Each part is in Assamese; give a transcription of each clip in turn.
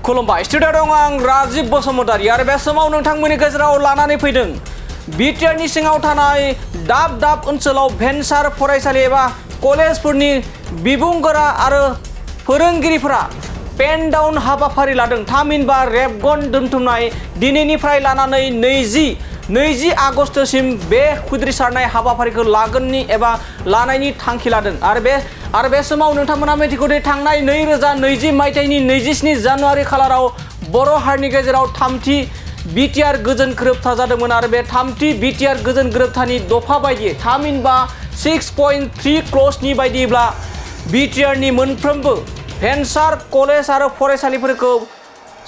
खुलुमबाय स्टुडिअ दं आं राजिब बसुमतारी आरो बे समाव नोंथांमोननि गेजेराव लानानै फैदों बिटिआरनि सिङाव थानाय दाब दाब ओनसोलाव भेन्सार फरायसालि एबा कलेजफोरनि बिबुंगोरा आरो फोरोंगिरिफोरा पेन डाउन हाबाफारि लादों। थामहिनबा रेबगन दोनथुमनाय दिनैनिफ्राय लानानै 20 आगस्तसिम बे खुद्रिसारनाय हाबाफारिखौ लागोननि एबा लानायनि थांखि लादों। आरो बे समाव नोंथांमोना मिथिगौ दि थांनाय 2020 मायथाइनि 27 जानुवारि खालाराव बर' हारिनि गेजेराव थामथि बिटिआर गोजोन गोरोबथा जादोंमोन आरो बे थामथि बिटिआर गोजोन गोरोबथानि दफा बायदियै थामहिनबा 6.3 क्लजनि बायदिब्ला बिटिआरनि मोनफ्रोमबो भेन्सार कलेज आरो फरायसालिफोरखौ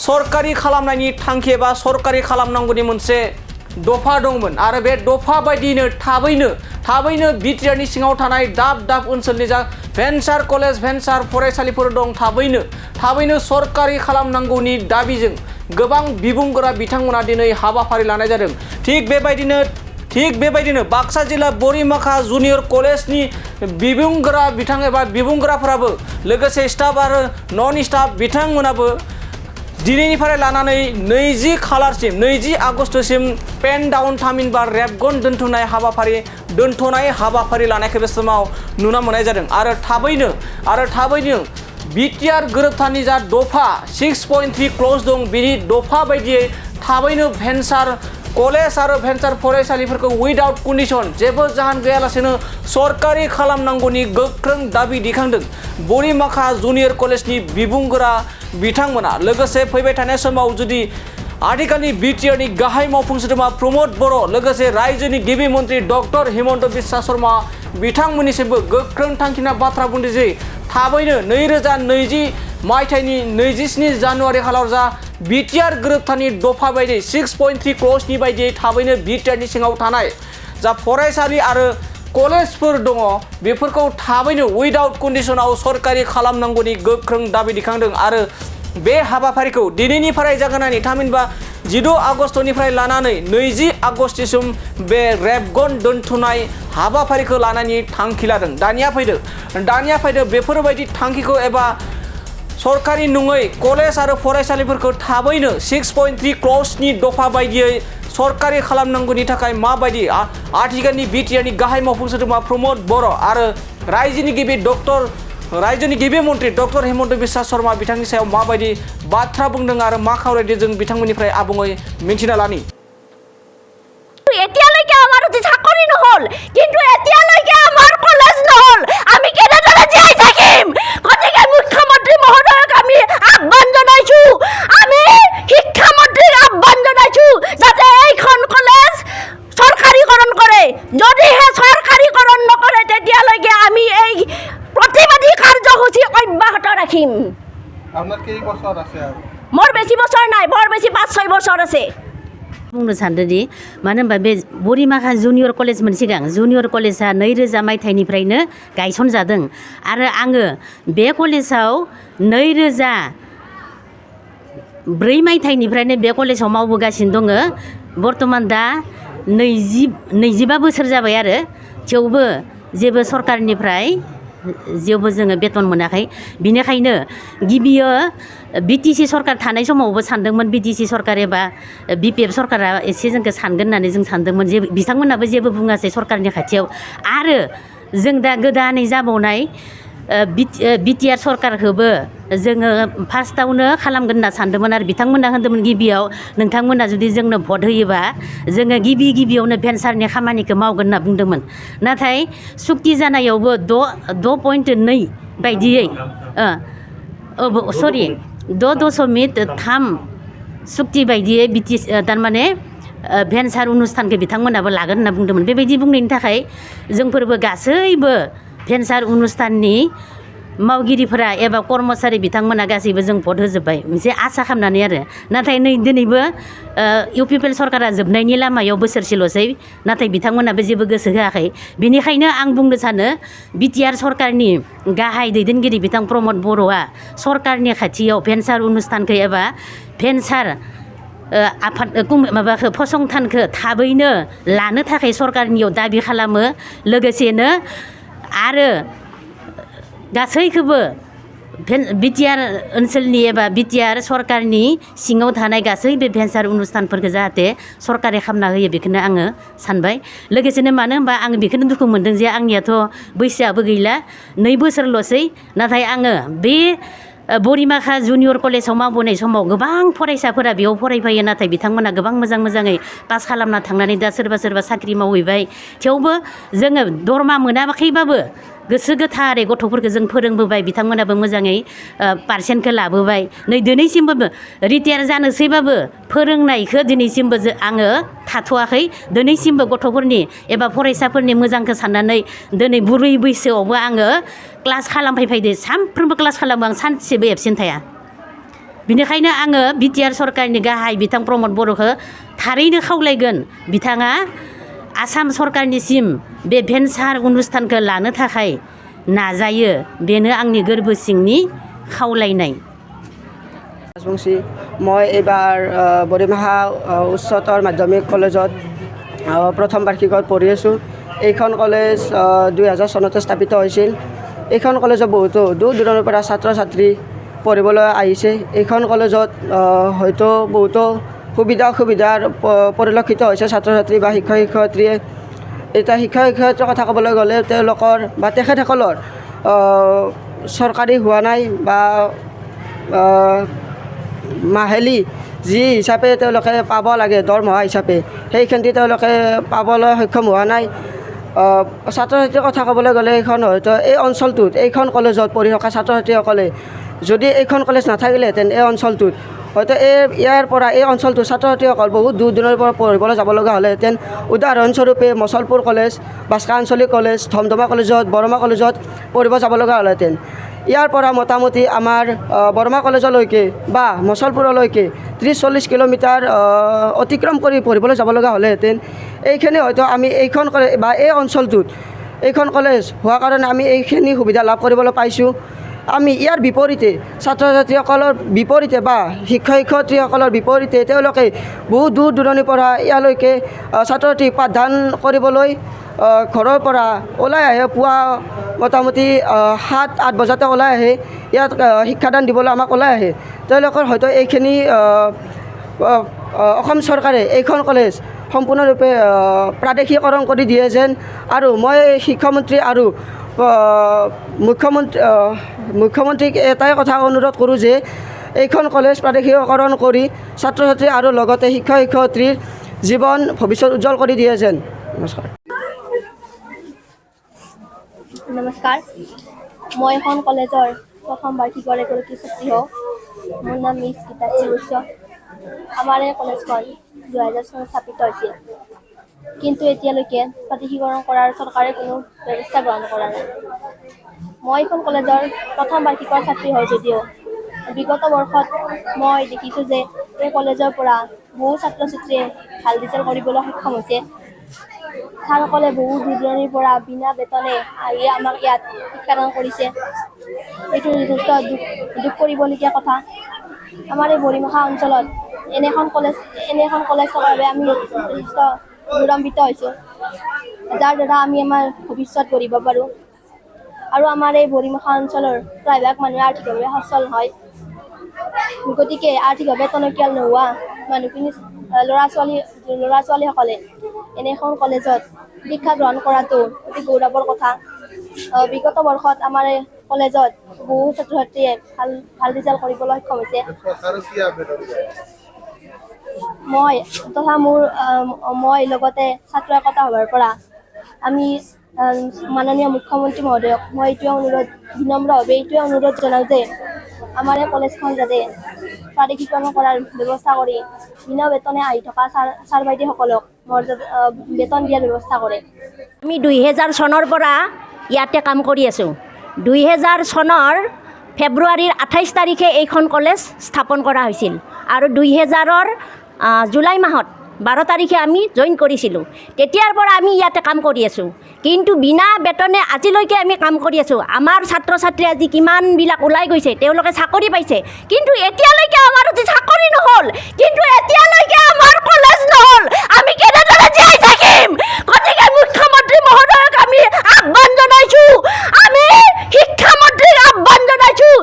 सरकारि खालामनायनि थांखि एबा सरकारि खालामनांगौनि मोनसे दफा दंमोन आरो बे दफा बायदियैनो थाबैनो बिटिआरनि सिङाव थानाय दाब ओनसोलनि जा भेन्सार कलेज भेन्सार फरायसालिफोर दं थाबैनो सरकारि खालामनांगौनि दाबिजों गोबां बिबुंगोरा बिथांमोना दिनै हाबाफारि लानाय जादों। थिग बेबायदिनो बाक्सा जिल्ला बरिमाखा जुनियर कलेजनि बिबुंगोरा बिथां एबा बिबुंगोराफोराबो लोगोसे स्टाफ आरो नन स्टाफ बिथांमोनाबो दिनैनिफ्राय लानानै 20 आगस्तसिम पेन डाउन थामहिनबा रेबगन दोनथ'नाय हाबाफारि लानायखौ बे समाव नुनो मोननाय जादों आरो थाबैनो बिटिआर गोरोबथानि जा दफा 6.3 क्लज दं बिनि दफा बायदियै थाबैनो भेन्सार कलेज आरो भेन्सार फरायसालिफोरखौ उइदाउट कन्डिशन जेबो जाहोन गैयालासेनो सरकारि खालामनांगौनि गोख्रों दाबि दिखांदों बरिमाखा जुनियर कलेजनि बिबुंगोरा बिथांमोना। लोगोसे फैबाय थानाय समाव जुदि आथिखालनि बिटिआरनि गाहाय मावफुं सोद्रोमा प्रमद बर' लोगोसे रायजोनि गिबि मन्त्रि डक्टर हिमन्त बिश्व शर्मा बिथांमोननिसिमबो गोख्रों थांखिना बाथ्रा बुंदों जे थाबैनो 2020 मायथाइनि 27 जानुवारि खालाराव जा बिटिआर गोरोबथानि दफा बायदियै 6.3 क्लजनि बायदियै थाबैनो बिटिआरनि सिङाव थानाय जा फरायसालि आरो कलेजफोर दङ बेफोरखौ थाबैनो उइदाउट कन्डिशनाव सरकारि खालामनांगौनि गोख्रों दाबि दिखांदों आरो बे हाबाफारिखौ दिनैनिफ्राय जागायनानै थामहिनबा 16 आगस्तनिफ्राय लानानै 20 आगस्तसिम बे रेबगन दोनथुमनाय हाबाफारिखौ लानायनि थांखि लादों। दानिया फैदो बेफोरबायदि थांखिखौ एबा सरकारि नङै कलेज आरो फरायसालिफोरखौ थाबैनो 6.3 क्लजनि दफा बायदियै सरकारि खालामनांगौनि थाखाय माबायदि आथिखालनि बिटिआरनि गाहाय मावफुं सोद्रोमा प्रमद बर' आरो रायजोनि गिबि मन्त्रि डक्टर हिमन्त बिश्व शर्मा बिथांनि सायाव माबायदि बाथ्रा बुंदों आरो मा खावलायदों जों बिथांमोननिफ्राय आबुङै मिन्थिना लानि। এতিয়ালৈকে আমাৰ চাকৰি নহল কিন্তু এতিয়ালৈকে আমাৰ কলেজ নহল আমি কেনেদৰে জীয়াই থাকিম গতিকে মুখ্যমন্ত্ৰী মহোদয়ক আমি আহ্বান জনাইছো আমি শিক্ষামন্ত্ৰীক আহ্বান জনাইছো যাতে এইখন কলেজ চৰকাৰীকৰণ কৰে যদিহে চৰকাৰীকৰণ নকৰে তেতিয়ালৈকে আমি এই প্ৰতিবাদী কাৰ্যসূচী অব্যাহত ৰাখিম। আপনাৰ কি বছৰ আছে আৰ মোৰ বেছি বছৰ নাই বৰ বেছি 5-6 বছৰ আছে। बुंनो सानदोंदि मानो होनबा बे बरिमाखा जुनियर कलेजमोन सिगां जुनियर कलेजआ 2000 मायथाइनिफ्रायनो गायसनजादों आरो आङो बे कलेजाव 2004 मायथाइनिफ्रायनो बे कलेजाव मावबोगासिनो दङ। बर्तमान दा 25 बोसोर जाबाय आरो थेवबो जेबो सरकारनिफ्राय जेबो जोङो बेतन मोनाखै। बिनिखायनो गिबियो बिटिसि सरकार थानाय समावबो सानदोंमोन बिटिसि सरकार एबा बिपिएफ सरकारा एसे जोंखौ सानगोन होननानै जों सानदोंमोन जे बिथांमोनाबो जेबो बुङासै सरकारनि खाथियाव आरो जों दा गोदानै जाबावनाय बिटिआर सरकारखौबो जोङो फार्स्टआवनो खालामगोन होनना सानदोंमोन आरो बिथांमोना होनदोंमोन गिबियाव नोंथांमोना जुदि जोंनो भट होयोबा जोङो गिबियावनो भेन्सारनि खामानिखौ मावगोन होनना बुंदोंमोन। नाथाय सुक्ति जानायावबो 6.2 बायदियै 6.3 सुक्ति बायदियै थारमाने भेन्सार अनुस्थानखौ बिथांमोनाबो लागोन होनना बुंदोंमोन। बेबायदि बुंनायनि थाखाय जोंफोरबो गासैबो भेन्सार अनुस्थाननि मावगिरिफोरा एबा कर्मचारि बिथांमोना गासैबो जों भट होजोब्बाय मोनसे आसा खालामनानै आरो नाथाय दिनैबो इउपिपिएल सरकारा जोबनायनि लामायाव बोसोरसेल'सै नाथाय बिथांमोनाबो जेबो गोसो होआखै। बेनिखायनो आं बुंनो सानो बिटिआर सरकारनि गाहाय दैदेनगिरि बिथां प्रमद बर'आ सरकारनि खाथियाव भेन्सार अनुस्थानखौ एबा भेन्सार आफाद माबाखौ फसंथानखौ थाबैनो लानो थाखाय सरकारनियाव दाबि खालामो। लोगोसेनो आरो गासैखौबो बिटिआर ओनसोलनि एबा बिटिआर सरकारनि सिङाव थानाय गासैबो भेन्सार अनुस्थानफोरखौ जाहाथे सरकारि खालामना होयो बेखौनो आङो सानबाय लोगोसेनो मानो होनबा आङो बेखौनो दुखु मोनदों जे आंनियाथ' बैसोआबो गैला 2 बोसोरल'सै नाथाय आङो बे बरिमाखा जुनियर कलेजाव मावबोनाय समाव गोबां फरायसाफोरा बेयाव फरायफैयो नाथाय बिथांमोना गोबां मोजाङै पास खालामना थांनानै दा सोरबा साख्रि मावहैबाय थेवबो जोङो दरमा मोनाखैबाबो गोसो गोथारै गथ'फोरखौ जों फोरोंबोबाय बिथांमोनाबो मोजाङै पारसेन्टखौ लाबोबाय नै दिनैसिमबो रिटायार जानोसैबाबो फोरोंनायखौ दिनैसिमबो आङो थाथ'वाखै दिनैसिमबो गथ'फोरनि एबा फरायसाफोरनि मोजांखौ साननानै दिनै बुरै बैसोआवबो आङो क्लास खालामफैदो सानफ्रोमबो क्लास खालामो आं सानसेबो एबसेन्ट थाया बिनिखायनो आङो बिटिआर सरकारनि गाहाय बिथां प्रमद बर'खौ थारैनो खावलायगोन बिथाङा आसाम सरकारनिसिम बे भेन्सार अनुस्थानखौ लानो थाखाय नाजायो बेनो आंनि गोरबो सिंनि खावलायनाय राजबंशी মই এইবাৰ বৰিমাহা উচ্চতৰ মাধ্যমিক কলেজত প্ৰথম বাৰ্ষিকত পঢ়ি আছোঁ এইখন কলেজ 2000 চনতে স্থাপিত হৈছিল এইখন কলেজত বহুতো দূৰ দূৰণিৰ পৰা ছাত্ৰ ছাত্ৰী পঢ়িবলৈ আহিছে এইখন কলেজত হয়তো বহুতো সুবিধাৰ পৰিলক্ষিত হৈছে ছাত্ৰ ছাত্ৰী বা শিক্ষক শিক্ষয়িত্ৰীয়ে এতিয়া শিক্ষক শিক্ষয়িত্ৰীৰ কথা ক'বলৈ গ'লে তেওঁলোকৰ বা তেখেতসকলৰ চৰকাৰী হোৱা নাই বা মাহিলী যি হিচাপে তেওঁলোকে পাব লাগে দৰমহা হিচাপে সেইখিনি তেওঁলোকে পাবলৈ সক্ষম হোৱা নাই ছাত্ৰ ছাত্ৰীৰ কথা ক'বলৈ গ'লে এইখন হয়তো এই অঞ্চলটোত এইখন কলেজত পঢ়ি থকা ছাত্ৰ ছাত্ৰীসকলে যদি এইখন কলেজ নাথাকিলেহেঁতেন এই অঞ্চলটোত হয়তো ইয়াৰ পৰা এই অঞ্চলটোৰ ছাত্ৰ ছাত্ৰীসকল বহুত দূৰ দূৰৰ পৰা পঢ়িবলৈ যাব লগা হ'লেহেঁতেন উদাহৰণস্বৰূপে মছলপুৰ কলেজ বাস্কা আঞ্চলিক কলেজ ধমধমা কলেজত বৰমা কলেজত পঢ়িব যাব লগা হ'লেহেঁতেন ইয়াৰ পৰা মোটামুটি আমাৰ বৰমা কলেজলৈকে বা মছলপুৰলৈকে 30-40 কিলোমিটাৰ অতিক্ৰম কৰি পঢ়িবলৈ যাব লগা হ'লেহেঁতেন এইখিনি হয়তো আমি এইখন কলেজ বা এই অঞ্চলটোত এইখন কলেজ হোৱাৰ কাৰণে আমি এইখিনি সুবিধা লাভ কৰিবলৈ পাইছোঁ আমি ইয়াৰ বিপৰীতে ছাত্ৰ ছাত্ৰীসকলৰ বিপৰীতে বা শিক্ষক শিক্ষয়িত্ৰীসকলৰ বিপৰীতে তেওঁলোকে বহু দূৰ দূৰণিৰ পৰা ইয়ালৈকে ছাত্ৰ ছাত্ৰীক পাঠদান কৰিবলৈ ঘৰৰ পৰা ওলাই আহে পুৱা মোটামুটি 7-8 বজাতে ওলাই আহে ইয়াত শিক্ষাদান দিবলৈ আমাক ওলাই আহে তেওঁলোকৰ হয়তো এইখিনি অসম চৰকাৰে এইখন কলেজ সম্পূৰ্ণৰূপে প্ৰাদেশিকৰণ কৰি দিয়ে যেন আৰু মই শিক্ষামন্ত্ৰী আৰু মুখ্যমন্ত্ৰীক এটাই কথা অনুৰোধ কৰোঁ যে এইখন কলেজ প্ৰাদেশিকৰণ কৰি ছাত্ৰ ছাত্ৰী আৰু লগতে শিক্ষক শিক্ষয়িত্ৰীৰ জীৱন ভৱিষ্যত উজ্জ্বল কৰি দিয়ে যেন নমস্কাৰ মই এখন কলেজৰ প্ৰথম বাৰ্ষিকৰ এগৰাকী ছাত্ৰী হওঁ মোৰ নাম মিছ গীতাশ্ৰী বৈশ্য আমাৰ এই কলেজখন 2000 চনত স্থাপিত হৈছিল কিন্তু এতিয়ালৈকে প্ৰাদেশিকৰণ কৰাৰ চৰকাৰে কোনো ব্যৱস্থা গ্ৰহণ কৰা নাই মই এখন কলেজৰ প্ৰথম বাৰ্ষিকৰ ছাত্ৰী হয় যদিও বিগত বৰ্ষত মই দেখিছোঁ যে এই কলেজৰ পৰা বহু ছাত্ৰ ছাত্ৰীয়ে ভাল ৰিজাল্ট কৰিবলৈ সক্ষম হৈছে ছাৰসকলে বহু দূৰ দূৰণিৰ পৰা বিনা বেতনে আহি আমাক ইয়াত শিক্ষাদান কৰিছে এইটো যথেষ্ট দুখ কৰিবলগীয়া কথা আমাৰ এই বৰিমাখা অঞ্চলত এনে এখন কলেজ থকাৰ বাবে আমি যথেষ্ট গৌৰৱান্বিত হৈছোঁ যাৰ দ্বাৰা আমি আমাৰ ভৱিষ্যত গঢ়িব পাৰোঁ আৰু আমাৰ এই বৰিমাখা অঞ্চলৰ প্ৰায়ভাগ মানুহে আৰ্থিকভাৱে সচ্ছল নহয় গতিকে আৰ্থিকভাৱে টনকিয়াল নোহোৱা মানুহখিনি ল'ৰা ছোৱালীসকলে এনে এখন কলেজত শিক্ষা গ্ৰহণ কৰাটো অতি গৌৰৱৰ কথা বিগত বৰ্ষত আমাৰ এই কলেজত বহু ছাত্ৰ ছাত্ৰীয়ে ভাল ৰিজাল্ট কৰিবলৈ সক্ষম হৈছে মই লগতে ছাত্ৰ একতা সভাৰ পৰা আমি মাননীয় মুখ্যমন্ত্ৰী মহোদয়ক মই বিনম্ৰভাৱে এইটোৱে অনুৰোধ জনাওঁ যে আমাৰ এই কলেজখন যাতে প্ৰাদেশিকৰণ কৰাৰ ব্যৱস্থা কৰি বিনা বেতনে আহি থকা ছাৰ বাইদেউসকলক বেতন দিয়াৰ ব্যৱস্থা কৰে আমি 2000 চনৰ পৰা ইয়াতে কাম কৰি আছোঁ 2000 চনৰ ফেব্ৰুৱাৰীৰ 28 তাৰিখে এইখন কলেজ স্থাপন কৰা হৈছিল আৰু 2000ৰ জুলাই মাহত 12 তাৰিখে আমি জইন কৰিছিলোঁ তেতিয়াৰ পৰা আমি ইয়াতে কাম কৰি আছোঁ কিন্তু বিনা বেতনে আজিলৈকে আমি কাম কৰি আছোঁ আমাৰ ছাত্ৰ ছাত্ৰী আজি কিমানবিলাক ওলাই গৈছে তেওঁলোকে চাকৰি পাইছে কিন্তু এতিয়ালৈকে আমাৰ চাকৰি নহ'ল কিন্তু এতিয়ালৈকে আমাৰ কলেজ নহ'ল আমি কেনেদৰে জীয়াই থাকিম গতিকে মুখ্যমন্ত্ৰী মহোদয়ক আমি আহ্বান জনাইছোঁ আমি শিক্ষামন্ত্ৰীক আহ্বান জনাইছোঁ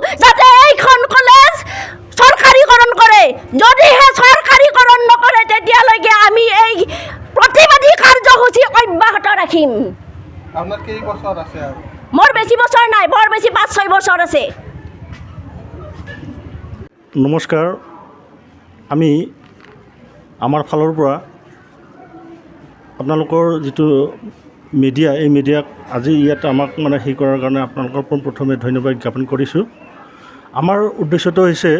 যদিহে চৰকাৰীকৰণ নকৰে তেতিয়ালৈকে আমি এই প্ৰতিবাদী কাৰ্যসূচী অব্যাহত ৰাখিম। আপনাৰ কেই বছৰ আছে আৰ মোৰ বেছি বছৰ নাই, বৰ বেছি 5-6 বছৰ আছে। নমস্কাৰ, আমি আমাৰ ফালৰ পৰা আপোনালোকৰ যিটো মিডিয়া, এই মিডিয়াক আজি ইয়াত আমাক মানে সেই কৰাৰ কাৰণে আপোনালোকৰ প্ৰথমে ধন্যবাদ জ্ঞাপন কৰিছোঁ। আমাৰ উদ্দেশ্যটো হৈছে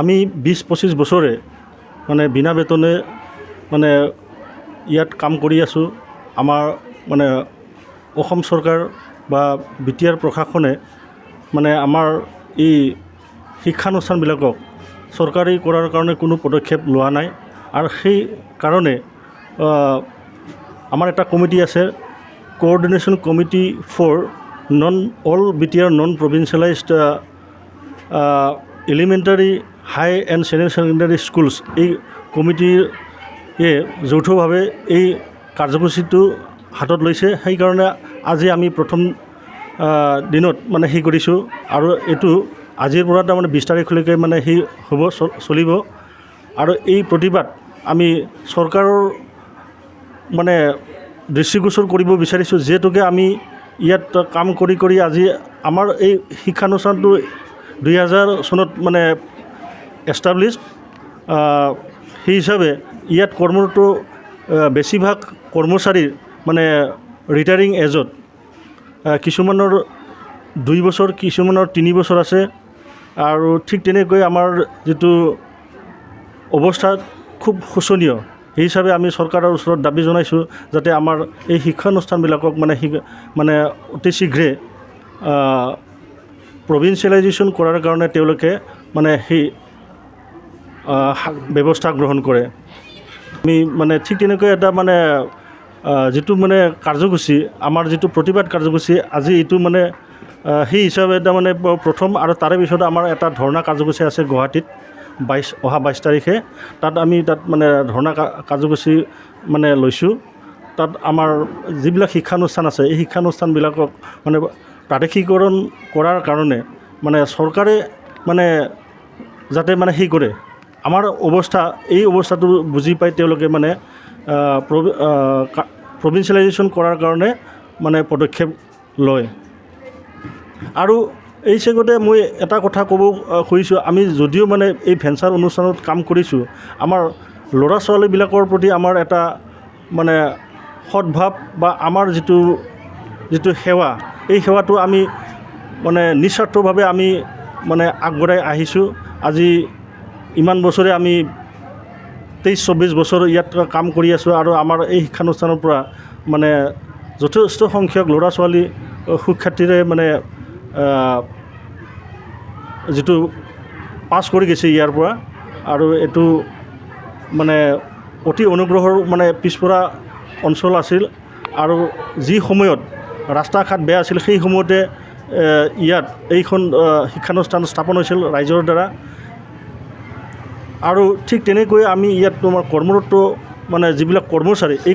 আমি 20-25 বছৰে মানে বিনা বেতনে মানে ইয়াত কাম কৰি আছোঁ। আমাৰ মানে অসম চৰকাৰ বা বিটিআৰ প্ৰশাসনে মানে আমাৰ এই শিক্ষানুষ্ঠানবিলাকক চৰকাৰী কৰাৰ কাৰণে কোনো পদক্ষেপ লোৱা নাই। আৰু সেই কাৰণে আমাৰ এটা কমিটি আছে, coordination committee for all BTR non provincialised elementary high and senior secondary schools. এই কমিটিয়ে যৌথভাৱে এই কাৰ্যসূচীটো হাতত লৈছে। সেইকাৰণে আজি আমি প্ৰথম দিনত মানে সেই কৰিছোঁ আৰু এইটো আজিৰ পৰা তাৰমানে 20 তাৰিখলৈকে মানে সেই হ'ব চলিব। আৰু এই প্ৰতিবাদ আমি চৰকাৰৰ মানে দৃষ্টিগোচৰ কৰিব বিচাৰিছোঁ, যিহেতুকে আমি ইয়াত কাম কৰি কৰি আজি আমাৰ এই শিক্ষানুষ্ঠানটো 2000 চনত মানে এষ্টাব্লিছ। সেই হিচাপে ইয়াত কৰ্মৰত বেছিভাগ কৰ্মচাৰীৰ মানে ৰিটায়াৰিং এজত, কিছুমানৰ 2 বছৰ, কিছুমানৰ 3 বছৰ আছে। আৰু ঠিক তেনেকৈ আমাৰ যিটো অৱস্থা খুব শোচনীয়। সেই হিচাপে আমি চৰকাৰৰ ওচৰত দাবী জনাইছোঁ যাতে আমাৰ এই শিক্ষানুষ্ঠানবিলাকক মানে অতি শীঘ্ৰে প্ৰভিঞ্চিয়েলাইজেশ্যন কৰাৰ কাৰণে তেওঁলোকে মানে সেই ব্যৱস্থা গ্ৰহণ কৰে। আমি মানে ঠিক তেনেকৈ এটা মানে যিটো মানে কাৰ্যসূচী, আমাৰ যিটো প্ৰতিবাদ কাৰ্যসূচী আজি এইটো মানে সেই হিচাপে এটা মানে প্ৰথম, আৰু তাৰে পিছত আমাৰ এটা ধৰ্ণা কাৰ্যসূচী আছে গুৱাহাটীত অহা 22 তাৰিখে। তাত মানে ধৰ্ণা কাৰ্যসূচী মানে লৈছোঁ। তাত আমাৰ যিবিলাক শিক্ষানুষ্ঠান আছে এই শিক্ষানুষ্ঠানবিলাকক মানে প্ৰাদেশিকৰণ কৰাৰ কাৰণে মানে চৰকাৰে মানে যাতে মানে সেই কৰে, আমাৰ এই অৱস্থাটো বুজি পাই তেওঁলোকে মানে প্ৰভিঞ্চিয়েলাইজেশ্যন কৰাৰ কাৰণে মানে পদক্ষেপ লয়। আৰু এই চেগতে মই এটা কথা ক'ব খুজিছোঁ, আমি যদিও মানে এই ভেঞ্চাৰ অনুষ্ঠানত কাম কৰিছোঁ, আমাৰ ল'ৰা ছোৱালীবিলাকৰ প্ৰতি আমাৰ এটা মানে সদ্ভাৱ বা আমাৰ যিটো সেৱা, এই সেৱাটো আমি মানে নিস্বাৰ্থভাৱে আমি মানে আগবঢ়াই আহিছোঁ। আজি ইমান বছৰে আমি 23-24 বছৰ ইয়াত কাম কৰি আছোঁ। আৰু আমাৰ এই শিক্ষানুষ্ঠানৰ পৰা মানে যথেষ্ট সংখ্যক ল'ৰা ছোৱালী সুখ্যাতিৰে মানে যিটো পাছ কৰি গৈছে ইয়াৰ পৰা। আৰু এইটো মানে অতি অনুগ্ৰহৰ মানে পিছপৰা অঞ্চল আছিল। আৰু যি সময়ত ৰাস্তা ঘাট বেয়া আছিল সেই সময়তে ইয়াত এইখন শিক্ষানুষ্ঠান স্থাপন হৈছিল ৰাইজৰ দ্বাৰা। আৰু ঠিক তেনেকৈ আমি ইয়াত তোমাৰ কৰ্মৰত মানে যিবিলাক কৰ্মচাৰী, এই